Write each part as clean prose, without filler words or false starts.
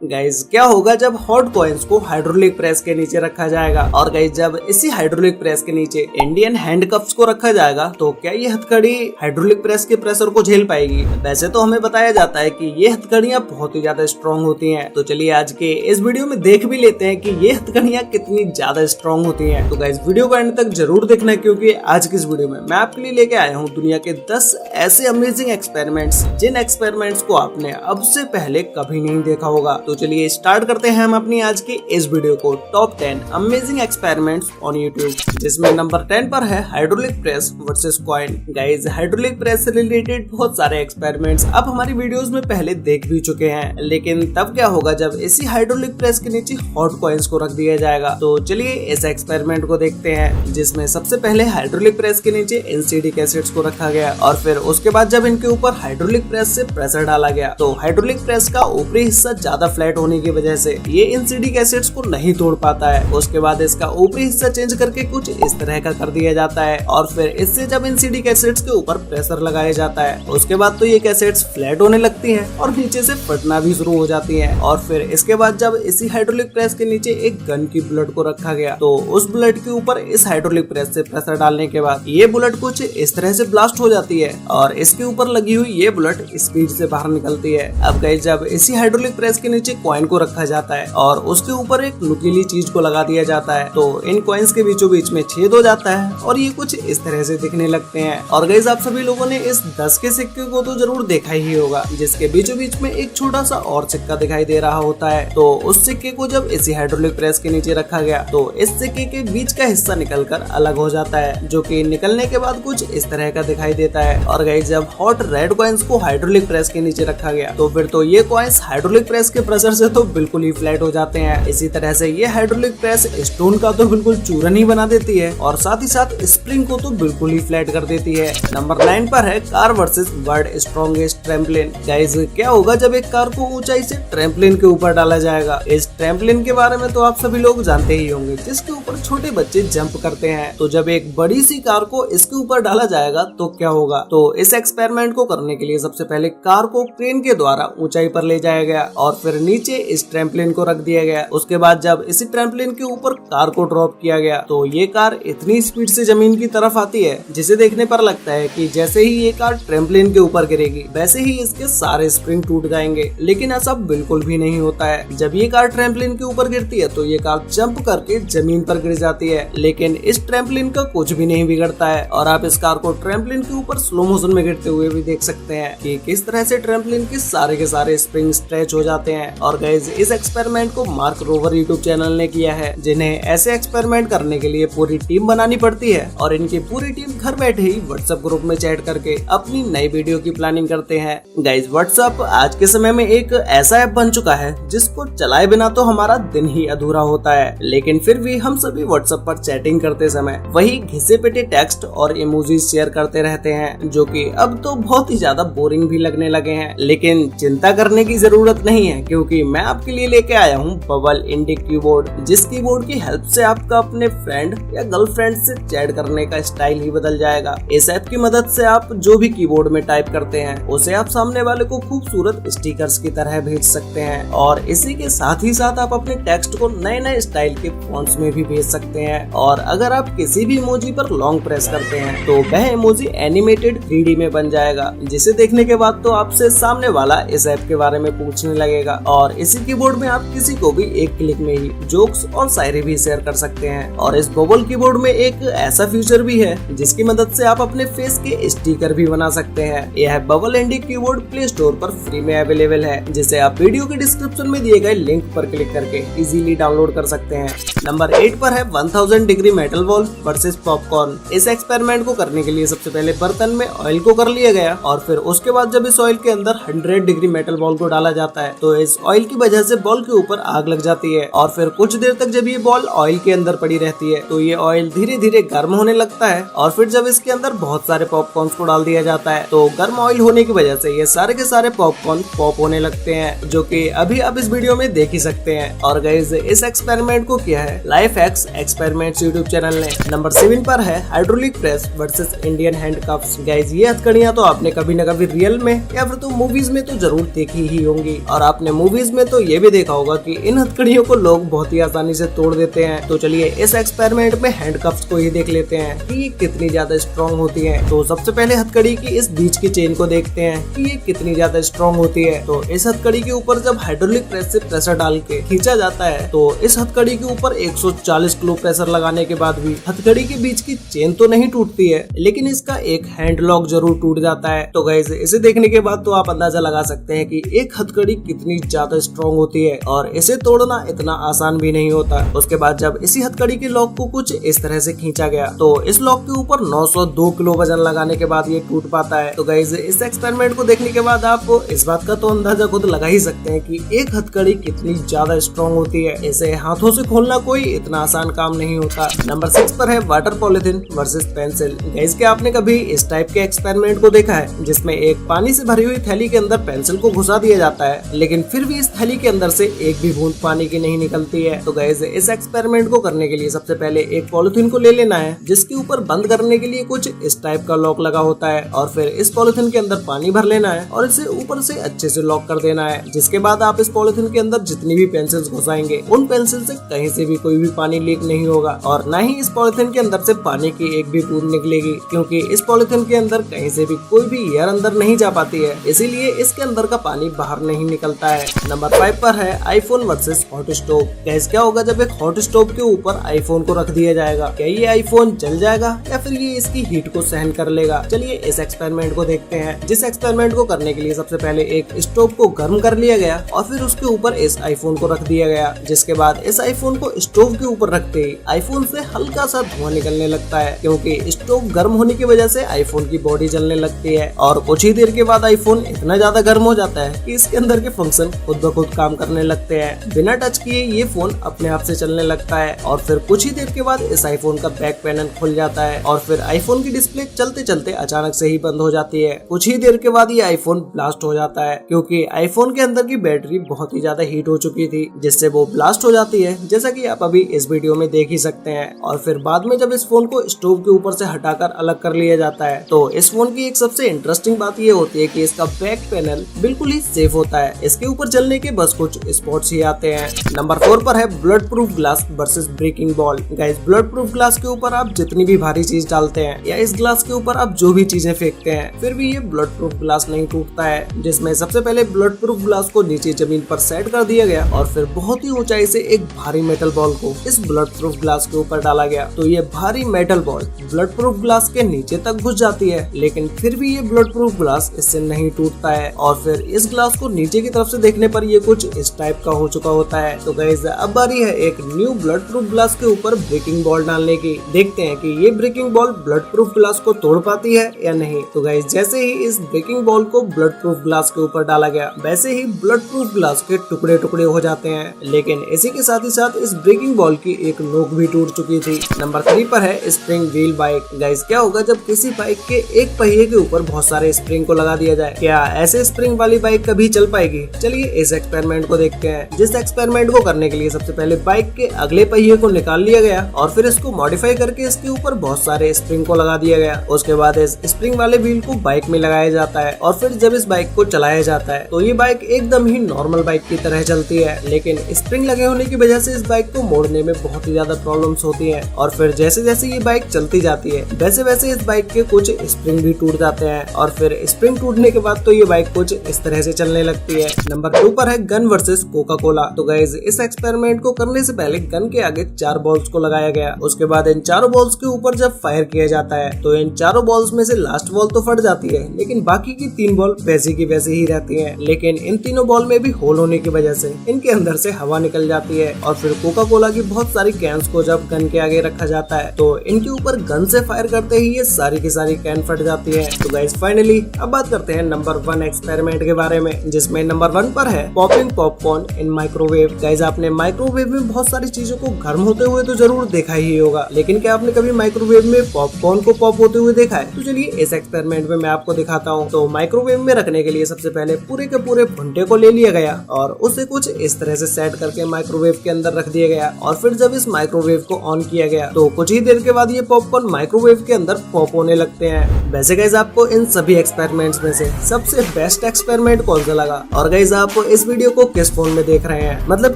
Guys क्या होगा जब हॉट कॉइन्स को हाइड्रोलिक प्रेस के नीचे रखा जाएगा और गाइज जब इसी हाइड्रोलिक प्रेस के नीचे इंडियन हैंड कप्स को रखा जाएगा तो क्या ये हथकड़ी हाइड्रोलिक प्रेस के प्रेशर को झेल पाएगी। वैसे तो हमें बताया जाता है कि ये हथकड़ियां बहुत ही ज्यादा स्ट्रॉन्ग होती हैं। तो चलिए आज के इस वीडियो में देख भी लेते हैं कि ये हथकड़ियां कितनी ज्यादा स्ट्रॉन्ग होती हैं। तो गाइज वीडियो को एंड तक जरूर देखना है क्योंकि आज की इस वीडियो में मैं आपके लिए लेके आया हूँ दुनिया के 10 ऐसे अमेजिंग एक्सपेरिमेंट्स जिन एक्सपेरिमेंट्स को आपने अब से पहले कभी नहीं देखा होगा। तो चलिए स्टार्ट करते हैं हम अपनी आज की इस वीडियो को top 10 amazing experiments on YouTube, जिसमें नंबर 10 पर है hydraulic press versus coin. Guys hydraulic press से रिलेटेड बहुत सारे एक्सपेरिमेंट्स आप हमारी वीडियोस में पहले देख भी चुके हैं, लेकिन तब क्या होगा जब इसी हाइड्रोलिक प्रेस के नीचे हॉट कॉइन्स को रख दिया जाएगा। तो चलिए इस एक्सपेरिमेंट को देखते हैं, जिसमें सबसे पहले हाइड्रोलिक प्रेस के नीचे एसिटिक एसिड्स को रखा गया और फिर उसके बाद जब इनके ऊपर हाइड्रोलिक प्रेस से प्रेशर डाला गया तो हाइड्रोलिक प्रेस का ऊपरी हिस्सा ज्यादा फ्लैट होने की वजह से ये एसिटिक एसिड्स को नहीं तोड़ पाता है। उसके बाद इसका ऊपरी हिस्सा चेंज करके कुछ इस तरह का कर दिया जाता है और फिर इससे जब एसिटिक एसिड्स के ऊपर प्रेशर लगाया जाता है उसके बाद तो ये एसिड्स फ्लैट होने लगती हैं और नीचे से फटना भी शुरू हो जाती हैं। और फिर इसके बाद जब इसी हाइड्रोलिक प्रेस के नीचे एक गन की बुलेट को रखा गया तो उस बुलेट के ऊपर इस हाइड्रोलिक प्रेस से प्रेशर डालने के बाद ये बुलेट कुछ इस तरह से ब्लास्ट हो जाती है और इसके ऊपर लगी हुई ये बुलेट स्पीड से बाहर निकलती है। अब गाइस जब इसी हाइड्रोलिक प्रेस के नीचे कॉइन को रखा जाता है और उसके ऊपर एक नुकीली चीज को लगा दिया जाता है तो इन कॉइन्स के बीचों बीच में छेद हो जाता है और ये कुछ इस तरह से दिखने लगते हैं। और गाइस आप सभी लोगों ने इस 10 के सिक्के को तो जरूर देखा ही होगा, जिसके बीचों बीच में एक छोटा सा और सिक्का दिखाई दे रहा होता है। तो उस सिक्के को जब इसी हाइड्रोलिक प्रेस के नीचे रखा गया तो इस सिक्के के बीच का हिस्सा निकलकर अलग हो जाता है, जो कि निकलने के बाद कुछ इस तरह का दिखाई देता है। और गाइस जब हॉट रेड कॉइन्स को हाइड्रोलिक प्रेस के नीचे रखा गया तो फिर तो ये कॉइन्स हाइड्रोलिक प्रेस के प्रेशर से तो बिल्कुल ही फ्लैट हो जाते हैं। इसी तरह से ये हाइड्रोलिक प्रेस स्टोन का तो बिल्कुल चूरन ही बना देती है और साथ ही साथ स्प्रिंग को तो बिल्कुल ही फ्लैट कर देती है। नंबर 9 पर है car versus world strongest trampoline. Guys क्या होगा जब एक कार को ऊंचाई से ट्रैम्पलिन के ऊपर डाला जाएगा। इस ट्रैम्पलिन के बारे में तो आप सभी लोग जानते ही होंगे, जिसके ऊपर छोटे बच्चे जंप करते हैं। तो जब एक बड़ी सी कार को इसके ऊपर डाला जाएगा तो क्या होगा। तो इस एक्सपेरिमेंट को करने के लिए सबसे पहले कार को क्रेन के द्वारा ऊंचाई पर ले जाया गया और फिर नीचे इस ट्रैम्पलिन को रख दिया गया। उसके बाद जब इसी ट्रैम्पलिन के ऊपर कार को ड्रॉप किया गया तो ये कार इतनी स्पीड से जमीन की तरफ आती है जिसे देखने पर लगता है कि जैसे ही ये कार ट्रैम्पलिन के ऊपर गिरेगी वैसे ही इसके सारे स्प्रिंग टूट जाएंगे, लेकिन ऐसा बिल्कुल भी नहीं होता है। जब ये कार ट्रैम्पलिन के ऊपर गिरती है तो ये कार जंप करके जमीन पर गिर जाती है, लेकिन इस ट्रैम्पलिन का कुछ भी नहीं बिगड़ता है। और आप इस कार को ट्रैम्पलिन के ऊपर स्लो मोशन में गिरते हुए भी देख सकते हैं कि किस तरह से ट्रैम्पलिन के सारे स्प्रिंग स्ट्रेच हो जाते हैं। और गाइस इस एक्सपेरिमेंट को मार्क रोवर यूट्यूब चैनल ने किया है, जिन्हें ऐसे एक्सपेरिमेंट करने के लिए पूरी टीम बनानी पड़ती है और इनकी पूरी टीम घर बैठे ही व्हाट्सएप ग्रुप में चैट करके अपनी नई वीडियो की प्लानिंग करते हैं। गाइस व्हाट्सएप आज के समय में एक ऐसा ऐप बन चुका है जिसको चलाए बिना तो हमारा दिन ही अधूरा होता है, लेकिन फिर भी हम सभी व्हाट्सएप पर चैटिंग करते समय वही घिसे पिटे टेक्स्ट और इमोजी शेयर करते रहते हैं, जो कि अब तो बहुत ही ज्यादा बोरिंग भी लगने लगे हैं। लेकिन चिंता करने की जरूरत नहीं है क्योंकि मैं आपके लिए लेके आया हूँ बबल इंडी कीबोर्ड, जिस कीबोर्ड की हेल्प से आपका अपने फ्रेंड या गर्लफ्रेंड से चैट करने का स्टाइल ही बदल जाएगा। इस ऐप की मदद से आप जो भी कीबोर्ड में टाइप करते हैं उसे आप सामने वाले को खूबसूरत स्टिकर्स की तरह भेज सकते हैं और इसी के साथ ही साथ आप अपने टेक्स्ट को नए स्टाइल के फॉन्ट्स में भी भेज सकते हैं। और अगर आप किसी भी इमोजी पर लॉन्ग प्रेस करते हैं तो वह इमोजी एनिमेटेड 3D में बन जाएगा, जिसे देखने के बाद तो आपसे सामने वाला इस ऐप के बारे में पूछने लगेगा। और इसी कीबोर्ड में आप किसी को भी एक क्लिक में ही जोक्स और शायरी भी शेयर कर सकते हैं। और इस बबल कीबोर्ड में एक ऐसा फीचर भी है जिसकी मदद से आप अपने फेस के स्टिकर भी बना सकते हैं। यह बबल इंडी कीबोर्ड प्ले स्टोर पर फ्री में अवेलेबल है, जिसे आप वीडियो के डिस्क्रिप्शन में दिए गए लिंक पर क्लिक करके इजीली डाउनलोड कर सकते हैं। नंबर 8 पर है 1000 degree metal ball versus popcorn. इस एक्सपेरिमेंट को करने के लिए सबसे पहले बर्तन में ऑयल को कर लिया गया और फिर उसके बाद जब इस ऑयल के अंदर 100 डिग्री मेटल बॉल को डाला जाता है तो इस ऑयल की वजह से बॉल के ऊपर आग लग जाती है और फिर कुछ देर तक जब ये बॉल ऑयल के अंदर पड़ी रहती है तो ये ऑयल धीरे धीरे गर्म होने लगता है और फिर जब इसके अंदर बहुत सारे पॉपकॉर्न को डाल दिया जाता है तो गर्म ऑयल होने की वजह से ये सारे के सारे पॉपकॉर्न पॉप होने लगते हैं, जो कि अभी आप इस वीडियो में देख ही सकते हैं। और गाइस इस एक्सपेरिमेंट को किया है life x experiments YouTube channel ने। नंबर 7 पर है hydraulic press versus Indian hand cups. Guys ये हथकड़ियां तो आपने कभी न कभी रियल में या फिर तो मूवीज में तो जरूर देखी ही होंगी और आपने मूवी मूवीज में तो ये भी देखा होगा कि इन हथकड़ियों को लोग बहुत ही आसानी से तोड़ देते हैं। तो चलिए इस एक्सपेरिमेंट में हैंडकफ्स को ही देख लेते हैं कि ये कितनी ज्यादा स्ट्रॉन्ग होती है। तो सबसे पहले हथकड़ी की इस बीच की चेन को देखते हैं कि ये कितनी ज्यादा स्ट्रॉन्ग होती है। तो इस हथकड़ी के ऊपर जब हाइड्रोलिक प्रेस से प्रेशर डाल के खींचा जाता है तो इस हथकड़ी के ऊपर 140 किलो प्रेशर लगाने के बाद भी हथकड़ी के बीच की चेन तो नहीं टूटती है, लेकिन इसका एक हैंड लॉक जरूर टूट जाता है। तो गाइस इसे देखने के बाद तो आप अंदाजा लगा सकते हैं कि एक हथकड़ी कितनी ज्यादा स्ट्रॉन्ग होती है और इसे तोड़ना इतना आसान भी नहीं होता। उसके बाद जब इसी हथकड़ी के लॉक को कुछ इस तरह से खींचा गया तो इस लॉक के ऊपर 902 किलो वजन लगाने के बाद ये टूट पाता है। तो गाइस इस एक्सपेरिमेंट को देखने के बाद आप इस बात का तो अंदाजा खुद लगा ही सकते हैं कि एक हथकड़ी कितनी ज्यादा स्ट्रॉन्ग होती है। इसे हाथों से खोलना कोई इतना आसान काम नहीं होता। नंबर 6 पर है water polythene versus pencil. Guys क्या आपने कभी इस टाइप के एक्सपेरिमेंट को देखा है जिसमें एक पानी से भरी हुई थैली के अंदर पेंसिल को घुसा दिया जाता है, लेकिन फिर भी इस थैली के अंदर से एक भी बूंद पानी की नहीं निकलती है। तो गाइस इस एक्सपेरिमेंट को करने के लिए सबसे पहले एक पॉलिथीन को ले लेना है जिसके ऊपर बंद करने के लिए कुछ इस टाइप का लॉक लगा होता है और फिर इस पॉलिथीन के अंदर पानी भर लेना है और इसे ऊपर से अच्छे से लॉक कर देना है। जिसके बाद आप इस पॉलिथीन के अंदर जितनी भी पेंसिल्स घुसाएंगे उन पेंसिल से कहीं से भी कोई भी पानी लीक नहीं होगा और न ही इस पॉलिथीन के अंदर से पानी की एक भी बूंद निकलेगी, क्योंकि इस पॉलिथीन के अंदर कहीं से भी कोई भी एयर अंदर नहीं जा पाती है, इसीलिए इसके अंदर का पानी बाहर नहीं निकलता है। नंबर 5 पर है iPhone versus hot stove. Gas क्या होगा जब एक हॉट स्टोव के ऊपर आईफोन को रख दिया जाएगा? क्या ये आईफोन जल जाएगा या फिर ये इसकी हीट को सहन कर लेगा? चलिए इस एक्सपेरिमेंट को देखते हैं। जिस एक्सपेरिमेंट को करने के लिए सबसे पहले एक स्टोव को गर्म कर लिया गया और फिर उसके ऊपर इस आईफोन को रख दिया गया। जिसके बाद इस आईफोन को स्टोव के ऊपर रखते ही आईफोन से हल्का सा धुआं निकलने लगता है, क्योंकि स्टोव गर्म होने की वजह से आईफोन की बॉडी जलने लगती है और कुछ ही देर के बाद आईफोन इतना ज्यादा गर्म हो जाता है कि इसके अंदर के फंक्शन खुद ब खुद काम करने लगते हैं। बिना टच किए ये फोन अपने आप से चलने लगता है और फिर कुछ ही देर के बाद इस आईफोन का बैक पैनल खुल जाता है और फिर आईफोन की डिस्प्ले चलते चलते अचानक से ही बंद हो जाती है। कुछ ही देर के बाद ये आईफोन ब्लास्ट हो जाता है, क्योंकि आईफोन के अंदर की बैटरी बहुत ही ज्यादा हीट हो चुकी थी जिससे वो ब्लास्ट हो जाती है, जैसा कि आप अभी इस वीडियो में देख ही सकते हैं। और फिर बाद में जब इस फोन को स्टोव के ऊपर से हटाकर अलग कर लिया जाता है तो इस फोन की एक सबसे इंटरेस्टिंग बात ये होती है कि इसका बैक पैनल बिल्कुल ही सेफ होता है। इसके ऊपर चलने के बस कुछ स्पॉट्स ही आते हैं। नंबर 4 पर है bullet proof glass versus breaking ball. Guys bullet proof glass के ऊपर आप जितनी भी भारी चीज डालते हैं या इस ग्लास के ऊपर आप जो भी चीजें फेंकते हैं फिर भी ये बुलेट प्रूफ ग्लास नहीं टूटता है। जिसमें सबसे पहले बुलेट प्रूफ ग्लास को नीचे जमीन पर सेट कर दिया गया और फिर बहुत ही ऊंचाई से एक भारी मेटल बॉल को इस बुलेट प्रूफ ग्लास के ऊपर डाला गया। तो ये भारी metal ball bullet proof glass के नीचे तक घुस जाती है, लेकिन फिर भी ये बुलेट प्रूफ ग्लास इससे नहीं टूटता है और फिर इस ग्लास को नीचे की तरफ से देखने पर ये कुछ इस टाइप का हो चुका होता है। तो गाइस अब बारी है एक न्यू बुलेट प्रूफ ग्लास के ऊपर ब्रेकिंग बॉल डालने की। देखते हैं कि ये breaking ball bullet proof glass को तोड़ पाती है या नहीं। तो गाइस जैसे ही इस ब्रेकिंग बॉल को बुलेट प्रूफ ग्लास के ऊपर डाला गया वैसे ही बुलेट प्रूफ ग्लास के टुकड़े टुकड़े हो जाते हैं, लेकिन इसी के साथ ही साथ इस ब्रेकिंग बॉल की एक नोक भी टूट चुकी थी। नंबर 3 पर है स्प्रिंग व्हील बाइक। गाइस क्या होगा जब किसी बाइक के एक पहिए के ऊपर बहुत सारे स्प्रिंग को लगा दिया जाए? क्या ऐसे स्प्रिंग वाली बाइक कभी चल पाएगी? चलिए इस एक्सपेरिमेंट को देखते हैं। जिस एक्सपेरिमेंट को करने के लिए सबसे पहले बाइक के अगले पहिए को निकाल लिया गया और फिर इसको मॉडिफाई करके इसके ऊपर बहुत सारे स्प्रिंग को लगा दिया गया। उसके बाद इस स्प्रिंग वाले व्हील को बाइक में लगाया जाता है और फिर जब इस बाइक को चलाया जाता है तो ये बाइक एकदम ही नॉर्मल बाइक की तरह चलती है, लेकिन स्प्रिंग लगे होने की वजह से इस बाइक को मोड़ने में बहुत ही ज्यादा प्रॉब्लम्स होती है और फिर जैसे जैसे ये बाइक चलती जाती है वैसे वैसे इस बाइक के कुछ स्प्रिंग भी टूट जाते हैं और फिर स्प्रिंग टूटने के बाद तो ये बाइक कुछ इस तरह से चलने लगती है। नंबर 2 पर है गन वर्सेस कोका कोला। तो गाइस इस एक्सपेरिमेंट को करने से पहले गन के आगे 4 बॉल्स को लगाया गया। उसके बाद इन चारों बॉल्स के ऊपर जब फायर किया जाता है तो इन चारों बॉल्स में से लास्ट बॉल तो फट जाती है, लेकिन बाकी की 3 बॉल वैसी की वैसी ही रहती है। लेकिन इन तीनों बॉल में भी होल होने की वजह से इनके अंदर से हवा निकल जाती है और फिर कोका कोला की बहुत सारी कैंस को जब गन के आगे रखा जाता है तो इनके ऊपर गन से फायर करते ही ये सारी की सारी कैन फट जाती है। तो गाइस फाइनली अब बात करते हैं नंबर 1 एक्सपेरिमेंट के बारे में, जिसमें नंबर 1 पर है पॉपिंग पॉपकॉर्न इन माइक्रोवेव। गाइस आपने माइक्रोवेव में बहुत सारी चीजों को गर्म होते हुए तो जरूर देखा ही होगा, लेकिन क्या आपने कभी माइक्रोवेव में पॉपकॉर्न को पॉप होते हुए देखा है? तो चलिए इस एक्सपेरिमेंट में मैं आपको दिखाता हूँ। तो माइक्रोवेव में रखने के लिए सबसे पहले पूरे के पूरे भुट्टे को ले लिया गया और उसे कुछ इस तरह से सेट करके माइक्रोवेव के अंदर रख दिया गया और फिर जब इस माइक्रोवेव को ऑन किया गया तो कुछ ही देर के बाद ये पॉपकॉर्न माइक्रोवेव के अंदर पॉप होने लगते हैं। वैसे गाइस आपको इन सभी एक्सपेरिमेंट्स में से सबसे बेस्ट एक्सपेरिमेंट कौन सा लगा और गाइस आप आप इस वीडियो को किस फोन में देख रहे हैं, मतलब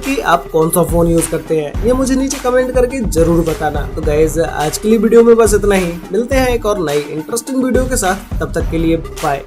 कि आप कौन सा फोन यूज करते हैं, ये मुझे नीचे कमेंट करके जरूर बताना। तो गाइज आज के लिए वीडियो में बस इतना ही, मिलते हैं एक और नई इंटरेस्टिंग वीडियो के साथ, तब तक के लिए बाय।